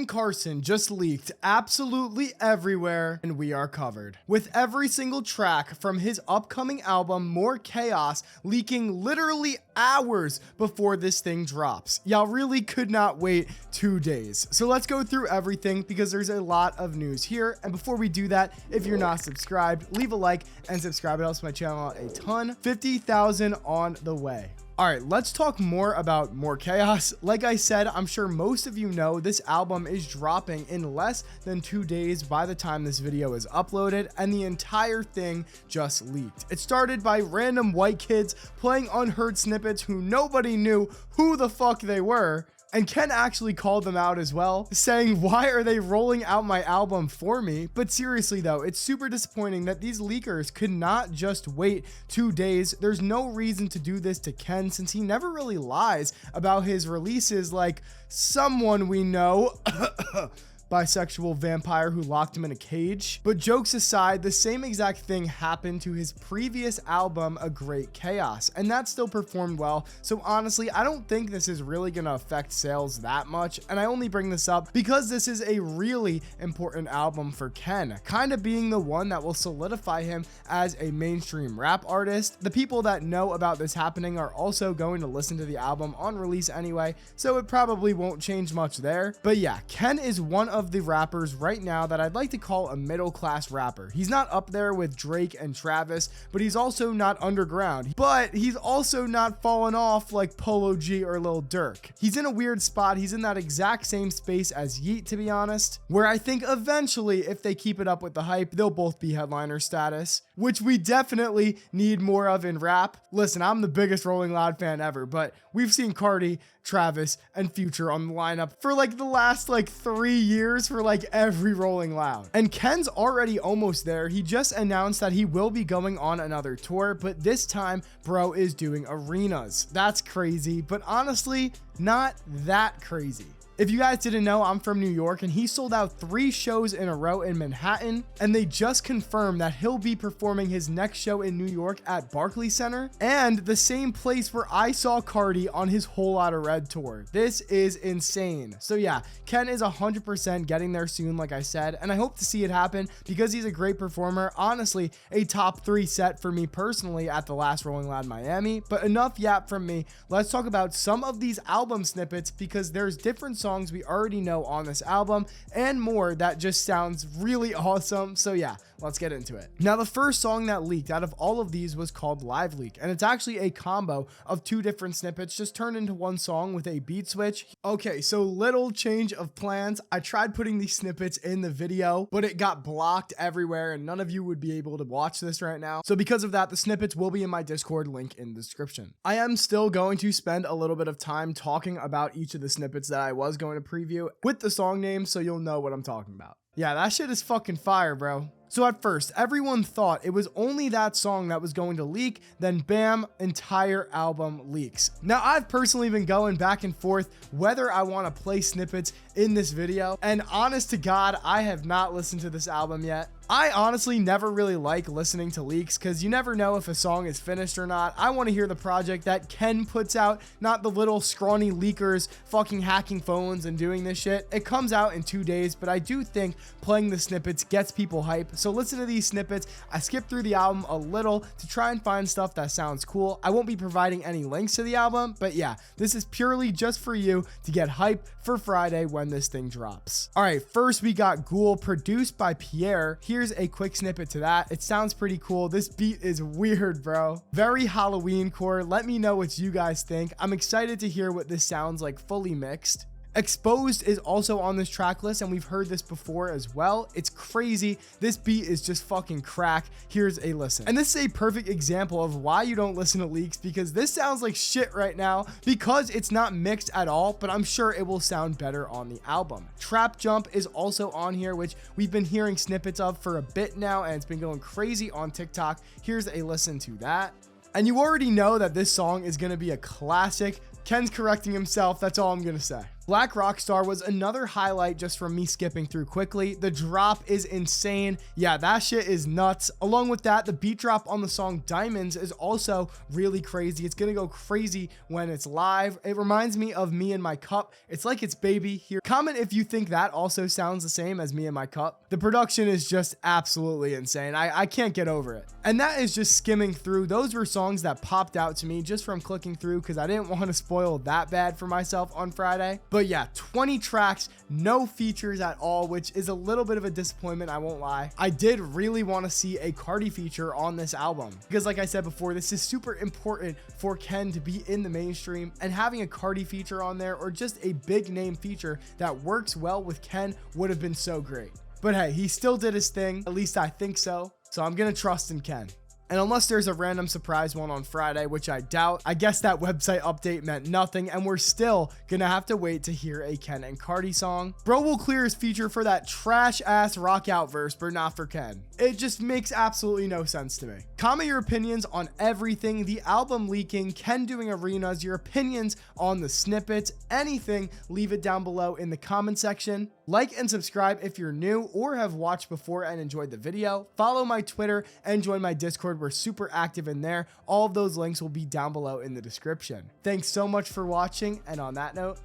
Carson just leaked absolutely everywhere, and we are covered. With every single track from his upcoming album, More Chaos, leaking literally hours before this thing drops. Y'all really could not wait 2 days. So let's go through everything because there's a lot of news here. And before we do that, if you're not subscribed, leave a like and subscribe. It helps my channel out a ton. 50,000 on the way. All right, let's talk more about More Chaos. Like I said, I'm sure most of you know this album is dropping in less than 2 days by the time this video is uploaded, and the entire thing just leaked. It started by random white kids playing unheard snippets who nobody knew who the fuck they were. And Ken actually called them out as well, saying, why are they rolling out my album for me? But seriously though, it's super disappointing that these leakers could not just wait 2 days. There's no reason to do this to Ken since he never really lies about his releases like someone we know. Bisexual vampire who locked him in a cage. But jokes aside, the same exact thing happened to his previous album, A Great Chaos, and that still performed well. So honestly, I don't think this is really gonna affect sales that much, and I only bring this up because this is a really important album for Ken, kind of being the one that will solidify him as a mainstream rap artist. The people that know about this happening are also going to listen to the album on release anyway, so it probably won't change much there. But yeah, Ken is one of the rappers right now that I'd like to call a middle class rapper. He's not up there with Drake and Travis, but he's also not underground, but he's also not fallen off like Polo G or Lil Durk. He's in a weird spot. He's in that exact same space as Yeet, to be honest, where I think eventually, if they keep it up with the hype, they'll both be headliner status, which we definitely need more of in rap. Listen, I'm the biggest Rolling Loud fan ever, but we've seen Cardi, Travis, and Future on the lineup for like the last 3 years for like every Rolling Loud. And Ken's already almost there. He just announced that he will be going on another tour, but this time bro is doing arenas. That's crazy, but honestly, not that crazy. If you guys didn't know, I'm from New York, and he sold out 3 shows in a row in Manhattan, and they just confirmed that he'll be performing his next show in New York at Barclays Center, and the same place where I saw Cardi on his Whole Lotta Red tour. This is insane. So yeah, Ken is 100% getting there soon, like I said, and I hope to see it happen because he's a great performer. Honestly, a top 3 set for me personally at the last Rolling Loud Miami. But enough yap from me. Let's talk about some of these album snippets because there's different songs we already know on this album and more that just sounds really awesome. So yeah, let's get into it. Now, the first song that leaked out of all of these was called Live Leak, and it's actually a combo of 2 different snippets just turned into one song with a beat switch. Okay, so little change of plans. I tried putting these snippets in the video, but it got blocked everywhere and none of you would be able to watch this right now. So because of that, the snippets will be in my Discord, link in the description. I am still going to spend a little bit of time talking about each of the snippets that I was going to preview with the song names so you'll know what I'm talking about. Yeah, that shit is fucking fire, bro. So at first, everyone thought it was only that song that was going to leak, then bam, entire album leaks. Now, I've personally been going back and forth whether I want to play snippets in this video, and honest to God, I have not listened to this album yet. I honestly never really like listening to leaks because you never know if a song is finished or not. I want to hear the project that Ken puts out, not the little scrawny leakers fucking hacking phones and doing this shit. It comes out in 2 days, but I do think playing the snippets gets people hype. So listen to these snippets. I skipped through the album a little to try and find stuff that sounds cool. I won't be providing any links to the album, but yeah, this is purely just for you to get hype for Friday when this thing drops. All right, first we got Ghoul, produced by Pierre. Here's a quick snippet to that. It sounds pretty cool. This beat is weird, bro. Very Halloween core. Let me know what you guys think. I'm excited to hear what this sounds like fully mixed. Exposed is also on this track list, and we've heard this before as well. It's crazy. This beat is just fucking crack. Here's a listen. And this is a perfect example of why you don't listen to leaks, because this sounds like shit right now because it's not mixed at all, but I'm sure it will sound better on the album. Trap Jump is also on here, which we've been hearing snippets of for a bit now, and it's been going crazy on TikTok. Here's a listen to that. And you already know that this song is going to be a classic. Ken's correcting himself. That's all I'm going to say. Black Rockstar was another highlight just from me skipping through quickly. The drop is insane. Yeah, that shit is nuts. Along with that, the beat drop on the song Diamonds is also really crazy. It's gonna go crazy when it's live. It reminds me of Me and My Cup. It's like it's Baby here. Comment if you think that also sounds the same as Me and My Cup. The production is just absolutely insane. I can't get over it. And that is just skimming through. Those were songs that popped out to me just from clicking through because I didn't want to spoil that bad for myself on Friday. But yeah, 20 tracks, no features at all, which is a little bit of a disappointment, I won't lie. I did really want to see a Cardi feature on this album because like I said before, this is super important for Ken to be in the mainstream, and having a Cardi feature on there or just a big name feature that works well with Ken would have been so great. But hey, he still did his thing, at least I think so. So I'm gonna trust in Ken. And unless there's a random surprise one on Friday, which I doubt, I guess that website update meant nothing, and we're still gonna have to wait to hear a Ken and Cardi song. Bro will clear his feature for that trash ass rock out verse, but not for Ken. It just makes absolutely no sense to me. Comment your opinions on everything, the album leaking, Ken doing arenas, your opinions on the snippets, anything, leave it down below in the comment section. Like and subscribe if you're new or have watched before and enjoyed the video. Follow my Twitter and join my Discord. We're super active in there. All of those links will be down below in the description. Thanks so much for watching, and on that note,